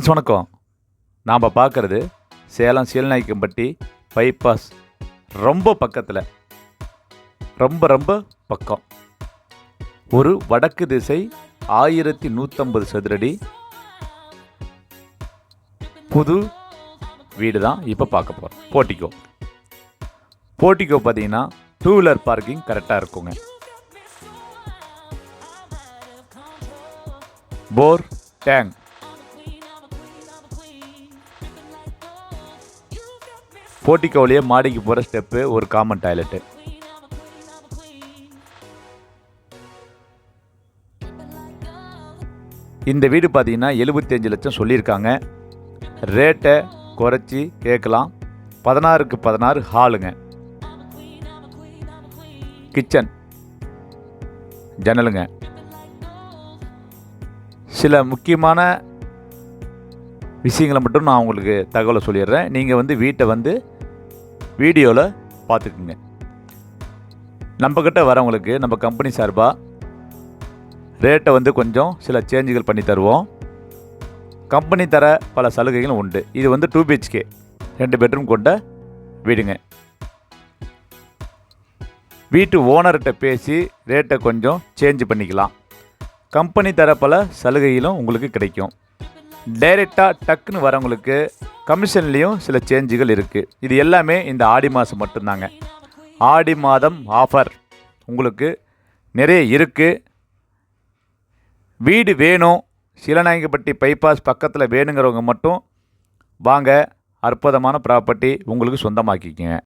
வணக்கம். நாம் பார்க்குறது சேலம் சீலநாயக்கம்பட்டி பைபாஸ் ரொம்ப பக்கத்தில், ரொம்ப பக்கம். ஒரு வடக்கு திசை 1150 சதுரடி புது வீடு தான் இப்போ பார்க்க போகிறோம். போர்ட்டிகோ பார்த்தீங்கன்னா 2 வீலர் பார்க்கிங் கரெக்டாக இருக்குங்க. போர் டேங்க், போர்ட்டிகோவிலேயே மாடிக்கு போகிற ஸ்டெப்பு, ஒரு காமன் டாய்லெட்டு. இந்த வீடு பார்த்தீங்கன்னா 75 லட்சம் சொல்லியிருக்காங்க. ரேட்டை குறைச்சி கேட்கலாம். 16க்கு 16 ஹாலுங்க. கிச்சன், ஜன்னலுங்க. சில முக்கியமான விஷயங்களை மட்டும் நான் உங்களுக்கு தகவலை சொல்லிடுறேன். நீங்கள் வீட்டை வீடியோவில் பார்த்துக்குங்க. நம்மக்கிட்ட வரவங்களுக்கு நம்ம கம்பெனி சார்பாக ரேட்டை கொஞ்சம் சில சேஞ்சுகள் பண்ணி தருவோம். கம்பெனி தர பல சலுகைகளும் உண்டு. இது 2 BHK 2 பெட்ரூம் கொண்ட வீடுங்க. வீட்டு ஓனர்கிட்ட பேசி ரேட்டை கொஞ்சம் சேஞ்ச் பண்ணிக்கலாம். கம்பெனி தர பல சலுகைகளும் உங்களுக்கு கிடைக்கும். டைரெக்டாக டக்குன்னு வரவங்களுக்கு கமிஷன்லேயும் சில சேஞ்சுகள் இருக்குது. இது எல்லாமே இந்த ஆடி மாதம் மட்டும்தாங்க. ஆடி மாதம் ஆஃபர் உங்களுக்கு நிறைய இருக்குது. வீடு வேணும், சீலநாயக்கம்பட்டி பைபாஸ் பக்கத்தில் வேணுங்கிறவங்க மட்டும் வாங்க. அற்புதமான ப்ராப்பர்ட்டி உங்களுக்கு சொந்தமாக்கிக்கங்க.